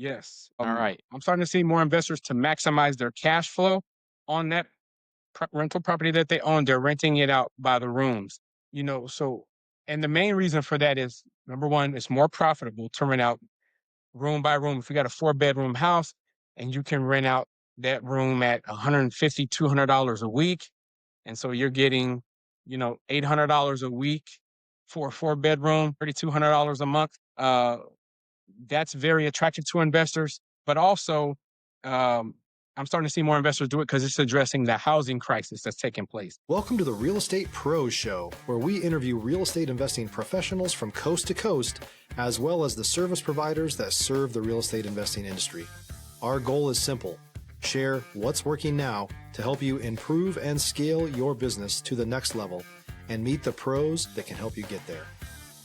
Yes. All right. I'm starting to see more investors to maximize their cash flow on that rental property that they own. They're renting it out by the rooms, so, and the main reason for that is number one, it's more profitable to rent out room by room. If you got a 4-bedroom house and you can rent out that room at $150, $200 a week. And so you're getting, $800 a week for a 4-bedroom, $3,200 a month. That's very attractive to investors, but also, um, I'm starting to see more investors do it because it's addressing the housing crisis that's taking place. Welcome to the Real Estate Pros Show, where we interview real estate investing professionals from coast to coast, as well as the service providers that serve the real estate investing industry. Our goal is simple: share what's working now to help you improve and scale your business to the next level and meet the pros that can help you get there.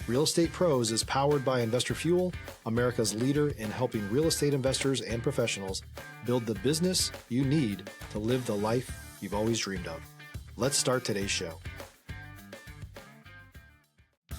Real Estate Pros is powered by Investor Fuel, America's leader in helping real estate investors and professionals build the business you need to live the life you've always dreamed of. Let's start today's show.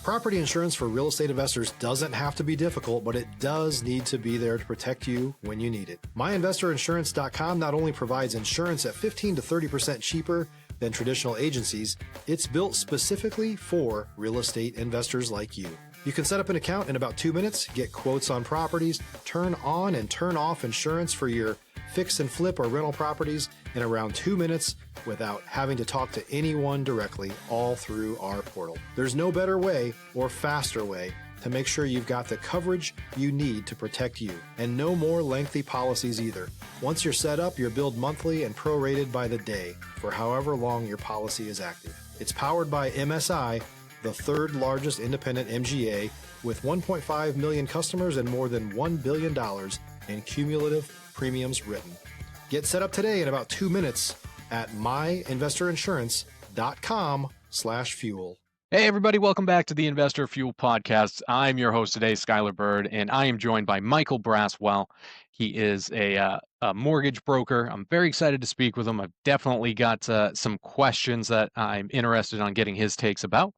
Property insurance for real estate investors doesn't have to be difficult, but it does need to be there to protect you when you need it. MyInvestorInsurance.com not only provides insurance at 15 to 30% cheaper than traditional agencies, it's built specifically for real estate investors like you. You can set up an account in about 2 minutes, get quotes on properties, turn on and turn off insurance for your fix and flip or rental properties in around 2 minutes without having to talk to anyone directly, all through our portal. There's no better way or faster way to make sure you've got the coverage you need to protect you, and no more lengthy policies either. Once you're set up, you're billed monthly and prorated by the day for however long your policy is active. It's powered by MSI, the third largest independent MGA, with 1.5 million customers and more than $1 billion in cumulative premiums written. Get set up today in about 2 minutes at myinvestorinsurance.com/fuel. Hey, everybody. Welcome back to the Investor Fuel Podcast. I'm your host today, Skyler Byrd, and I am joined by Michael Braswell. He is a mortgage broker. I'm very excited to speak with him. I've definitely got some questions that I'm interested on getting his takes about.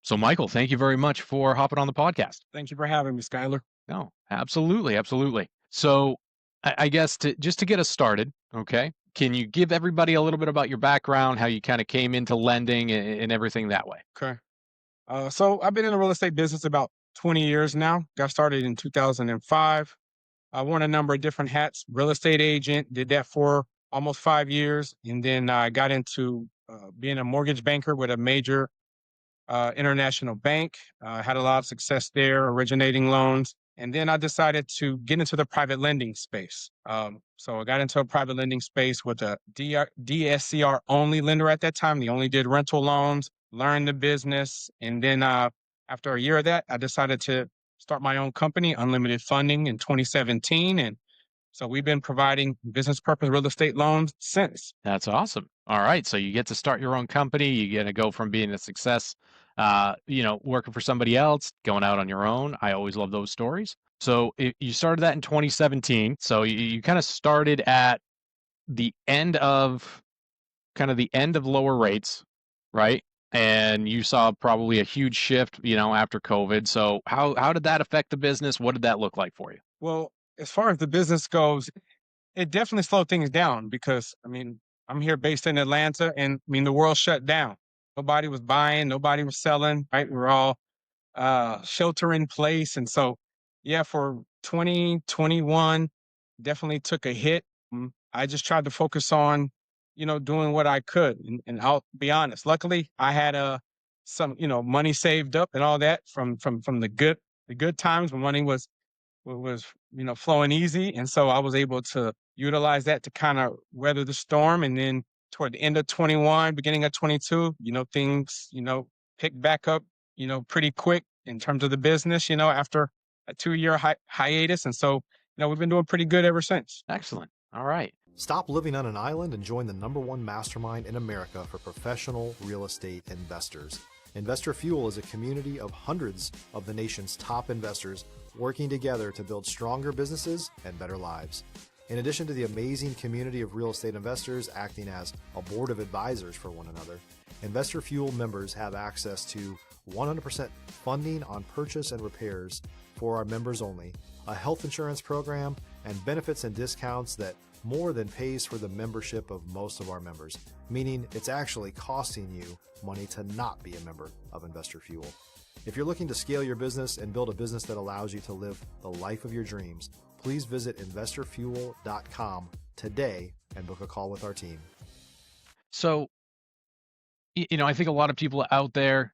So, Michael, thank you very much for hopping on the podcast. Thank you for having me, Skyler. No, absolutely. Absolutely. So I guess just to get us started, okay, can you give everybody a little bit about your background, how you kind of came into lending and everything that way? Okay. So I've been in the real estate business about 20 years now. Got started in 2005. I worn a number of different hats. Real estate agent, did that for almost 5 years. And then I got into being a mortgage banker with a major international bank. Had a lot of success there, originating loans. And then I decided to get into the private lending space. So I got into a private lending space with a DSCR only lender at that time. They only did rental loans, learned the business. And then after a year of that, I decided to start my own company, Unlimited Funding, in 2017. And so we've been providing business purpose real estate loans since. That's awesome. All right. So you get to start your own company. You get to go from being a success, working for somebody else, going out on your own. I always love those stories. So you started that in 2017. So you kind of started at the end of lower rates, right? And you saw probably a huge shift, after COVID. So how did that affect the business? What did that look like for you? Well, as far as the business goes, it definitely slowed things down because, I'm here based in Atlanta and the world shut down. Nobody was buying, nobody was selling, right? We're all shelter in place. And so, yeah, for 2021, definitely took a hit. I just tried to focus on, doing what I could. And I'll be honest, luckily I had some, money saved up and all that from the good times when money was flowing easy. And so I was able to utilize that to kind of weather the storm. And then toward the end of 21, beginning of 22, things, picked back up, pretty quick in terms of the business, after a 2-year hiatus. And so, we've been doing pretty good ever since. Excellent. All right. Stop living on an island and join the #1 mastermind in America for professional real estate investors. Investor Fuel is a community of hundreds of the nation's top investors working together to build stronger businesses and better lives. In addition to the amazing community of real estate investors acting as a board of advisors for one another, Investor Fuel members have access to 100% funding on purchase and repairs for our members only, a health insurance program, and benefits and discounts that more than pays for the membership of most of our members, meaning it's actually costing you money to not be a member of Investor Fuel. If you're looking to scale your business and build a business that allows you to live the life of your dreams, please visit investorfuel.com today and book a call with our team. So, I think a lot of people out there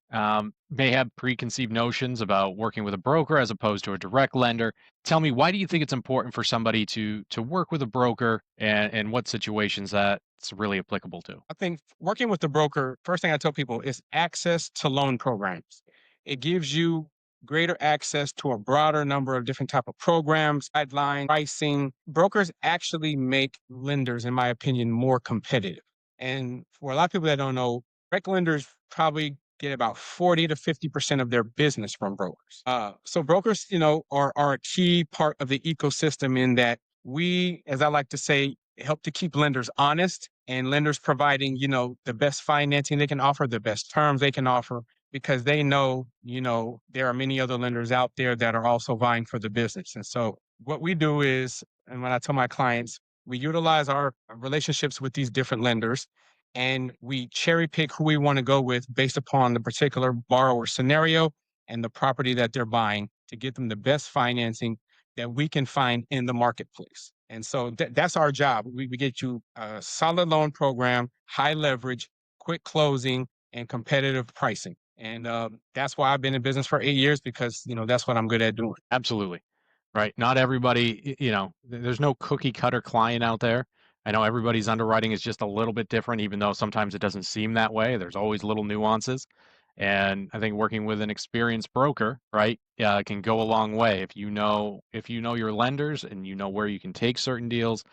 may have preconceived notions about working with a broker as opposed to a direct lender. Tell me, why do you think it's important for somebody to work with a broker, and what situations that's really applicable to? I think working with the broker, first thing I tell people is access to loan programs. It gives you greater access to a broader number of different type of programs, guidelines, pricing. Brokers actually make lenders, in my opinion, more competitive. And for a lot of people that don't know, direct lenders probably get about 40 to 50% of their business from brokers. So brokers, are a key part of the ecosystem in that we, as I like to say, help to keep lenders honest, and lenders providing, the best financing they can offer, the best terms they can offer, because they know, there are many other lenders out there that are also vying for the business. And so what we do is, and when I tell my clients, we utilize our relationships with these different lenders, and we cherry pick who we want to go with based upon the particular borrower scenario and the property that they're buying to get them the best financing that we can find in the marketplace. And so that's our job. We get you a solid loan program, high leverage, quick closing, and competitive pricing. And that's why I've been in business for 8 years, because, that's what I'm good at doing. Absolutely. Right. Not everybody, there's no cookie cutter client out there. I know everybody's underwriting is just a little bit different, even though sometimes it doesn't seem that way. There's always little nuances. And I think working with an experienced broker, right, can go a long way. If you know your lenders and you know where you can take certain deals,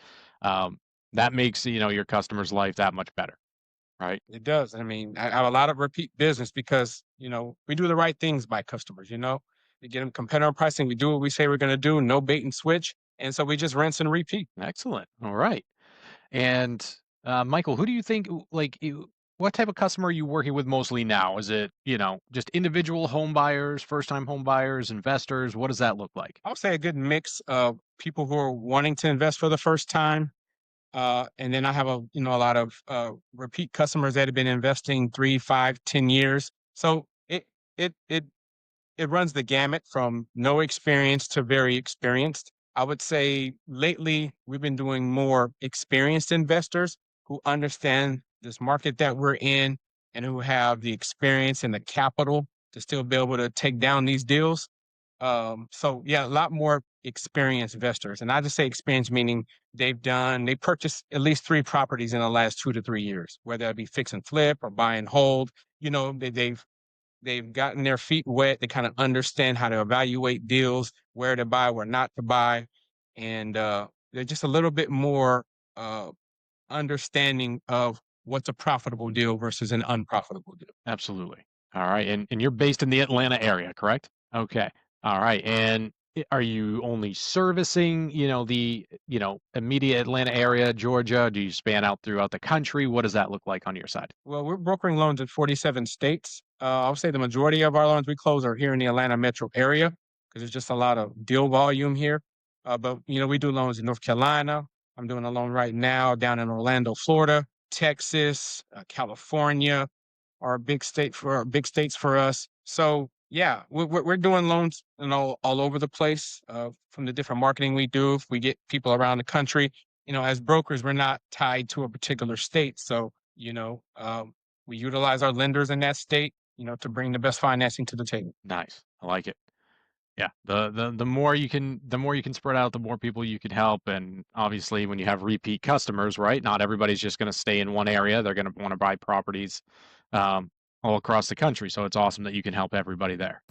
that makes, your customer's life that much better. Right. It does. I mean, I have a lot of repeat business because, we do the right things by customers, We get them competitive pricing. We do what we say we're going to do, no bait and switch. And so we just rinse and repeat. Excellent. All right. And Michael, who do you think, what type of customer are you working with mostly now? Is it, just individual home buyers, first-time home buyers, investors? What does that look like? I would say a good mix of people who are wanting to invest for the first time. And then I have a lot of repeat customers that have been investing 3, 5, 10 years. So it it it runs the gamut from no experience to very experienced. I would say lately we've been doing more experienced investors who understand this market that we're in and who have the experience and the capital to still be able to take down these deals. So yeah, a lot more experienced investors. And I just say experience meaning they purchased at least 3 properties in the last 2 to 3 years, whether it be fix and flip or buy and hold. They've gotten their feet wet. They kind of understand how to evaluate deals, where to buy, where not to buy. And they're just a little bit more uh, understanding of what's a profitable deal versus an unprofitable deal. Absolutely. All right. And you're based in the Atlanta area, correct? Okay. All right. And are you only servicing, the, immediate Atlanta area, Georgia? Do you span out throughout the country? What does that look like on your side? Well, we're brokering loans in 47 states. I would say the majority of our loans we close are here in the Atlanta metro area because there's just a lot of deal volume here. But we do loans in North Carolina. I'm doing a loan right now down in Orlando, Florida, Texas, California are big states for us. So yeah, we're doing loans, all over the place. From the different marketing we do, if we get people around the country, as brokers, we're not tied to a particular state. So we utilize our lenders in that state, to bring the best financing to the table. Nice. I like it. Yeah. The more you can spread out, the more people you can help. And obviously when you have repeat customers, right? Not everybody's just going to stay in one area. They're going to want to buy properties um, all across the country. So it's awesome that you can help everybody there.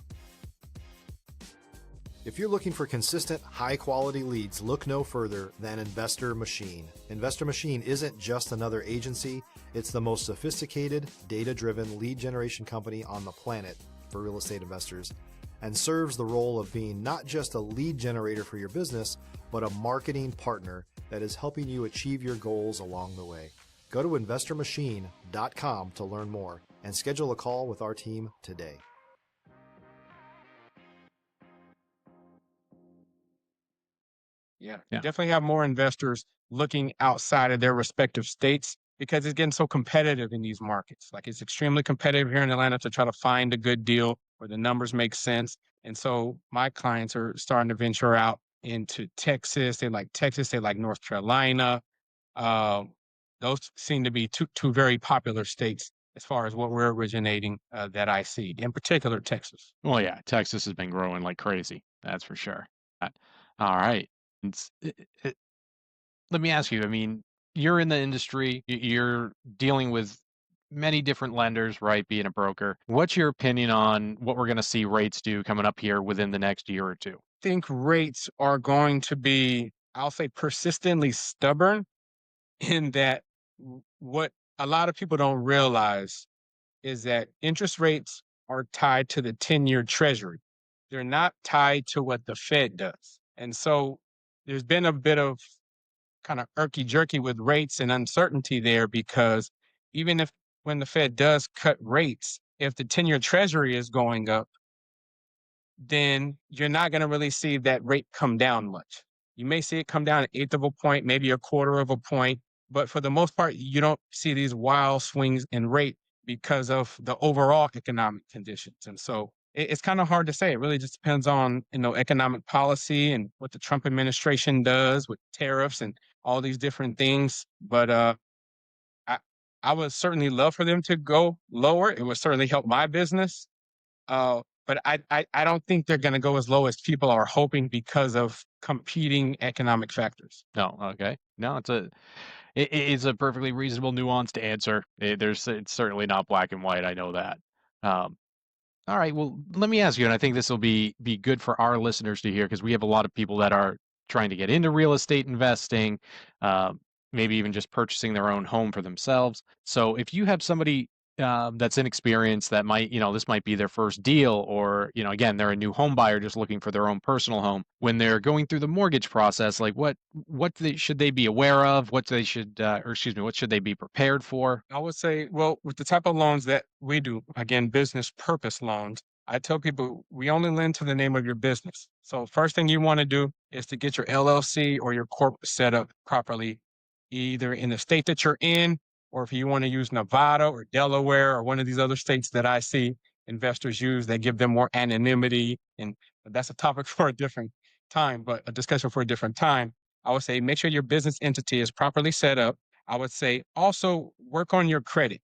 If you're looking for consistent, high-quality leads, look no further than Investor Machine. Investor Machine isn't just another agency. It's the most sophisticated, data-driven lead generation company on the planet for real estate investors, and serves the role of being not just a lead generator for your business, but a marketing partner that is helping you achieve your goals along the way. Go to investormachine.com to learn more and schedule a call with our team today. Yeah, you Yeah. definitely have more investors looking outside of their respective states because it's getting so competitive in these markets. Like it's extremely competitive here in Atlanta to try to find a good deal where the numbers make sense. And so my clients are starting to venture out into Texas. They like Texas, they like North Carolina. Um, those seem to be two very popular states as far as what we're originating that I see, in particular Texas. Well, yeah, Texas has been growing like crazy. That's for sure. Uh, All right. It's, it, let me ask you, I mean, you're in the industry, you're dealing with many different lenders, right? Being a broker. What's your opinion on what we're going to see rates do coming up here within the next year or two? Think rates are going to be, I'll say, persistently stubborn in that what a lot of people don't realize is that interest rates are tied to the 10-year treasury. They're not tied to what the Fed does. And so there's been a bit of kind of irky jerky with rates and uncertainty there because even if when the Fed does cut rates, if the 10-year treasury is going up, then you're not going to really see that rate come down much. You may see it come down an eighth of a point, maybe a quarter of a point, but for the most part, you don't see these wild swings in rate because of the overall economic conditions. And so it's kind of hard to say. It really just depends on economic policy and what the Trump administration does with tariffs and all these different things. But I I would certainly love for them to go lower. It would certainly help my business. But I don't think they're going to go as low as people are hoping because of competing economic factors. No, okay. No, it's a perfectly reasonable, nuanced answer. It's certainly not black and white. I know that. Um, All right. Well, let me ask you, and I think this will be good for our listeners to hear because we have a lot of people that are trying to get into real estate investing, uh, maybe even just purchasing their own home for themselves. So, if you have somebody that's inexperienced that might, this might be their first deal, or again, they're a new home buyer just looking for their own personal home. When they're going through the mortgage process, like should they be aware of? What they should, or excuse me, what should they be prepared for? I would say, well, with the type of loans that we do, again, business purpose loans, I tell people we only lend to the name of your business. So first thing you want to do is to get your LLC or your corp set up properly, either in the state that you're in, or if you want to use Nevada or Delaware or one of these other states that I see investors use, they give them more anonymity. And that's a topic for a different time, but a discussion for a different time. I would say make sure your business entity is properly set up. I would say also work on your credit.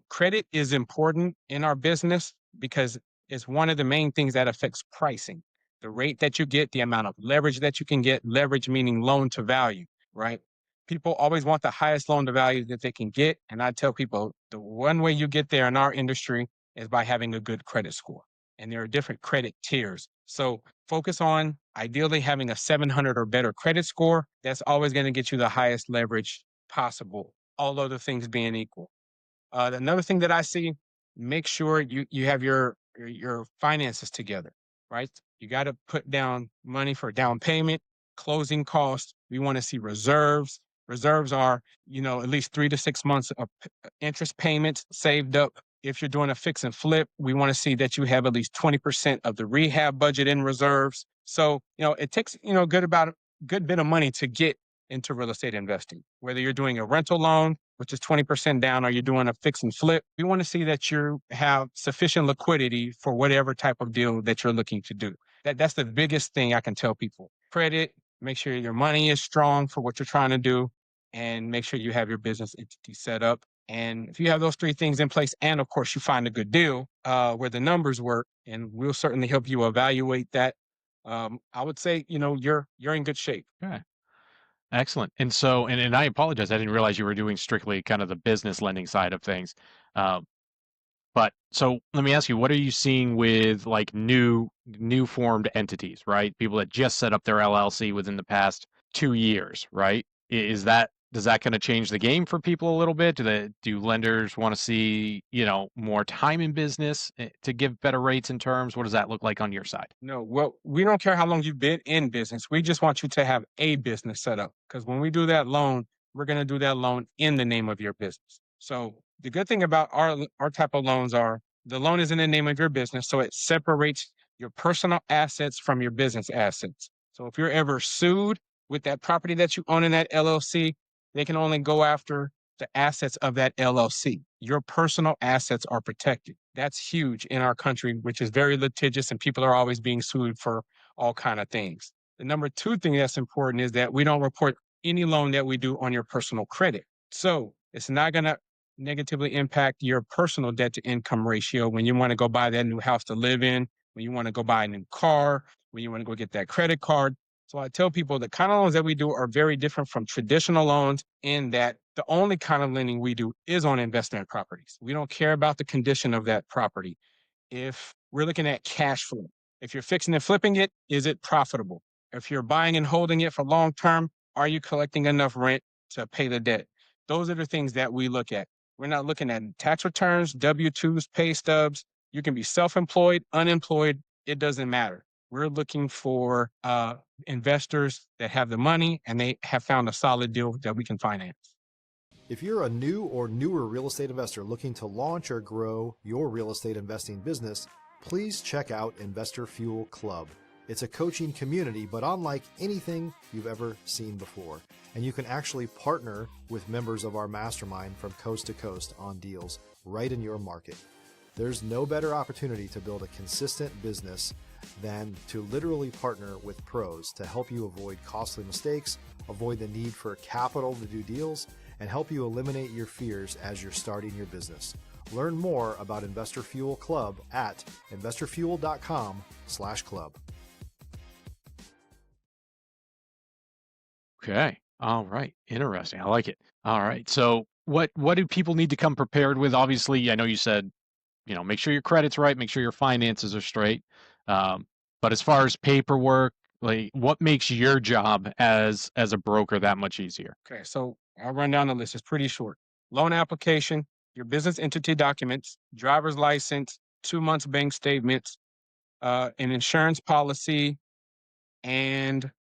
Credit is important in our business because it's one of the main things that affects pricing. The rate that you get, the amount of leverage that you can get, leverage meaning loan to value, right? People always want the highest loan to value that they can get. And I tell people the one way you get there in our industry is by having a good credit score. And there are different credit tiers. So focus on ideally having a 700 or better credit score. That's always going to get you the highest leverage possible, all other things being equal. Another thing that I see, make sure you have your finances together, right? You got to put down money for down payment, closing costs. We want to see reserves. Reserves are, at least 3 to 6 months of interest payments saved up. If you're doing a fix and flip, we want to see that you have at least 20% of the rehab budget in reserves. So, it takes, good bit of money to get into real estate investing. Whether you're doing a rental loan, which is 20% down, or you're doing a fix and flip, we want to see that you have sufficient liquidity for whatever type of deal that you're looking to do. That's the biggest thing I can tell people. Credit, make sure your money is strong for what you're trying to do, and make sure you have your business entity set up. And if you have those three things in place, and of course you find a good deal where the numbers work, and we'll certainly help you evaluate that. I would say, you're in good shape. Okay. Excellent. And so, and I apologize, I didn't realize you were doing strictly kind of the business lending side of things. Uh, but so let me ask you, what are you seeing with like new formed entities, right? People that just set up their LLC within the past 2 years, right? Is that does that kind of change the game for people a little bit? Do lenders want to see, more time in business to give better rates and terms? What does that look like on your side? No, well, we don't care how long you've been in business. We just want you to have a business set up. Because when we do that loan, we're going to do that loan in the name of your business. So the good thing about our type of loans are the loan is in the name of your business, so it separates your personal assets from your business assets. So if you're ever sued with that property that you own in that LLC, they can only go after the assets of that LLC. Your personal assets are protected. That's huge in our country, which is very litigious, and people are always being sued for all kind of things. The number two thing that's important is that we don't report any loan that we do on your personal credit. So it's not going to negatively impact your personal debt to income ratio when you want to go buy that new house to live in, when you want to go buy a new car, when you want to go get that credit card. So I tell people the kind of loans that we do are very different from traditional loans in that the only kind of lending we do is on investment properties. We don't care about the condition of that property. If we're looking at cash flow, if you're fixing and flipping it, is it profitable? If you're buying and holding it for long term, are you collecting enough rent to pay the debt? Those are the things that we look at. We're not looking at tax returns, W-2s, pay stubs. You can be self-employed, unemployed. It doesn't matter. We're looking for investors that have the money and they have found a solid deal that we can finance. If you're a new or newer real estate investor looking to launch or grow your real estate investing business, please check out Investor Fuel Club. It's a coaching community, but unlike anything you've ever seen before. And you can actually partner with members of our mastermind from coast to coast on deals right in your market. There's no better opportunity to build a consistent business than to literally partner with pros to help you avoid costly mistakes, avoid the need for capital to do deals, and help you eliminate your fears as you're starting your business. Learn more about Investor Fuel Club at investorfuel.com/club. Okay. All right. Interesting. I like it. All right. So what do people need to come prepared with? Obviously, I know you said, make sure your credit's right, make sure your finances are straight. But as far as paperwork, like what makes your job as a broker that much easier? Okay, so I'll run down the list. It's pretty short. Loan application, your business entity documents, driver's license, 2 months bank statements, an insurance policy, and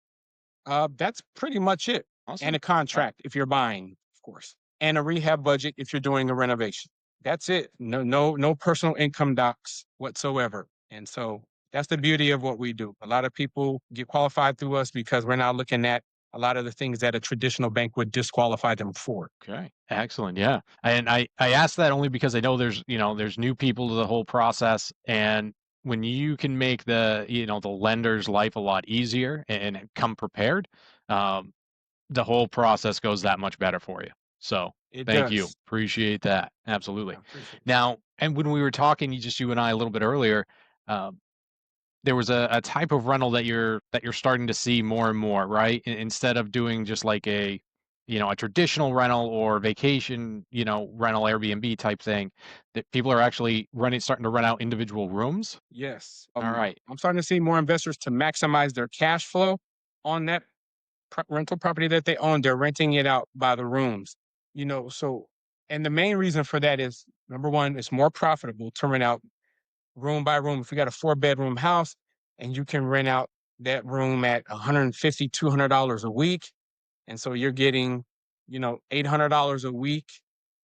that's pretty much it. Awesome. And a contract if you're buying, of course, and a rehab budget if you're doing a renovation. That's it. No personal income docs whatsoever. And so that's the beauty of what we do. A lot of people get qualified through us because we're not looking at a lot of the things that a traditional bank would disqualify them for. Okay. Excellent. Yeah. And I asked that only because I know there's new people to the whole process, and when you can make the lender's life a lot easier and come prepared, the whole process goes that much better for you. So It thank you. does. Appreciate that. Absolutely. I appreciate it. Now, and when we were talking, you and I a little bit earlier, there was a type of rental that you're starting to see more and more, right? Instead of doing just like a traditional rental or vacation, rental Airbnb type thing, that people are actually starting to rent out individual rooms. Yes. All right. I'm starting to see more investors to maximize their cash flow on that rental property that they own. They're renting it out by the rooms, so, and the main reason for that is number one, it's more profitable to rent out room by room. If you got a 4-bedroom house and you can rent out that room at $150, $200 a week. And so you're getting, $800 a week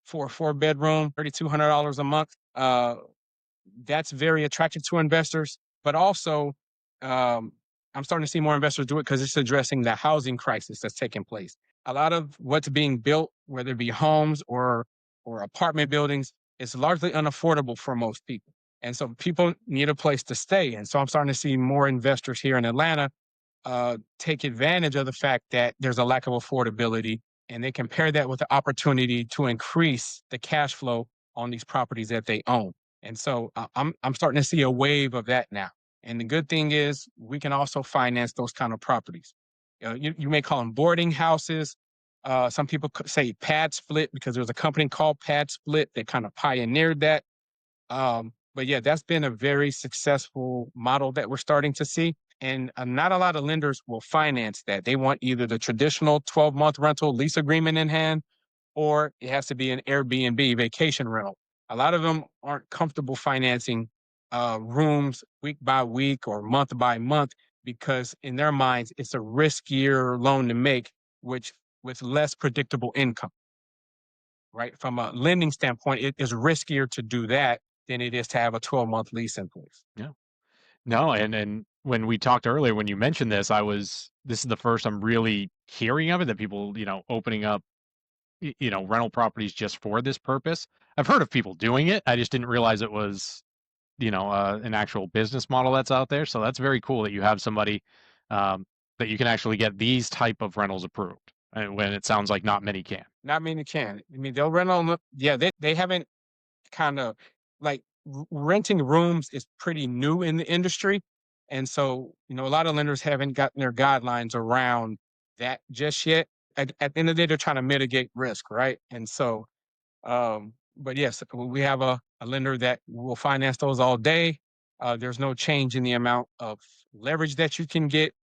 for a 4-bedroom, $3,200 a month. That's very attractive to investors, but also, I'm starting to see more investors do it because it's addressing the housing crisis that's taking place. A lot of what's being built, whether it be homes or apartment buildings, is largely unaffordable for most people. And so people need a place to stay. And so I'm starting to see more investors here in Atlanta take advantage of the fact that there's a lack of affordability, and they compare that with the opportunity to increase the cash flow on these properties that they own. And so I'm starting to see a wave of that now. And the good thing is we can also finance those kind of properties. You may call them boarding houses. Some people say pad split because there's a company called Pad Split that kind of pioneered that. But yeah, that's been a very successful model that we're starting to see. And not a lot of lenders will finance that. They want either the traditional 12-month rental lease agreement in hand, or it has to be an Airbnb vacation rental. A lot of them aren't comfortable financing rooms week by week or month by month because in their minds, it's a riskier loan to make, which with less predictable income, right? From a lending standpoint, it is riskier to do that than it is to have a 12-month lease in place. Yeah. No, and when we talked earlier, when you mentioned this, this is the first I'm really hearing of it, that people, opening up, rental properties just for this purpose. I've heard of people doing it. I just didn't realize it was, an actual business model that's out there. So that's very cool that you have somebody, that you can actually get these type of rentals approved, and when it sounds like not many can. Not many can. I mean, they'll rent on yeah, they haven't kind of like renting rooms is pretty new in the industry. And so, a lot of lenders haven't gotten their guidelines around that just yet. At the end of the day, they're trying to mitigate risk, right? And so, but yes, we have a lender that will finance those all day. There's no change in the amount of leverage that you can get.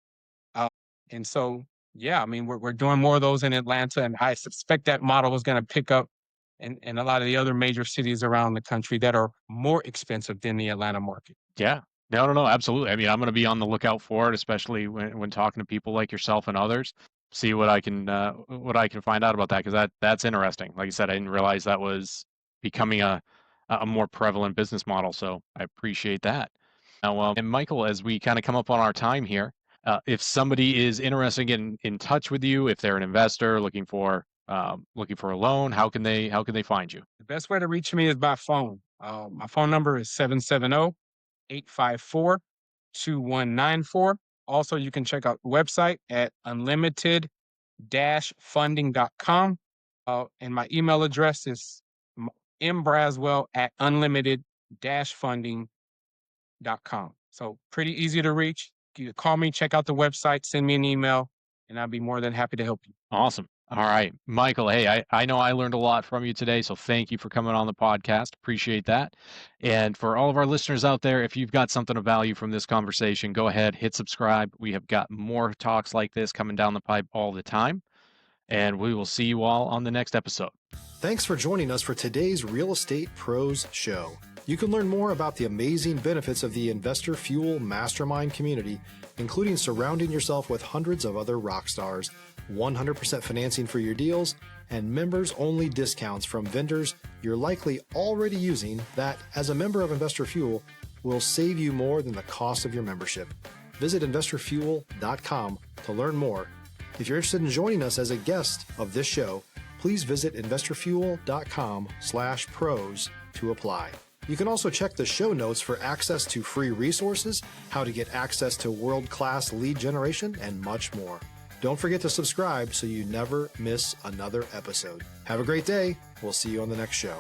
Uh, and so, yeah, I mean, we're doing more of those in Atlanta, and I suspect that model is going to pick up in a lot of the other major cities around the country that are more expensive than the Atlanta market. Yeah. No, no, no, absolutely. I mean, I'm going to be on the lookout for it, especially when talking to people like yourself and others. See what I can find out about that, because that's interesting. Like I said, I didn't realize that was becoming a more prevalent business model. So I appreciate that. Now, and Michael, as we kind of come up on our time here, if somebody is interested in touch with you, if they're an investor looking for a loan, how can they find you? The best way to reach me is by phone. My phone number is 770-854-2194. Also, you can check out the website at unlimited-funding.com. And my email address is mbraswell@unlimited-funding.com. So pretty easy to reach. You call me, check out the website, send me an email, and I'll be more than happy to help you. Awesome. All right, Michael. Hey, I know I learned a lot from you today, so thank you for coming on the podcast. Appreciate that. And for all of our listeners out there, if you've got something of value from this conversation, go ahead, hit subscribe. We have got more talks like this coming down the pipe all the time, and we will see you all on the next episode. Thanks for joining us for today's Real Estate Pros Show. You can learn more about the amazing benefits of the Investor Fuel Mastermind community, including surrounding yourself with hundreds of other rock stars, 100% financing for your deals, and members-only discounts from vendors you're likely already using that, as a member of Investor Fuel, will save you more than the cost of your membership. Visit investorfuel.com to learn more. If you're interested in joining us as a guest of this show, please visit investorfuel.com/pros to apply. You can also check the show notes for access to free resources, how to get access to world-class lead generation, and much more. Don't forget to subscribe so you never miss another episode. Have a great day. We'll see you on the next show.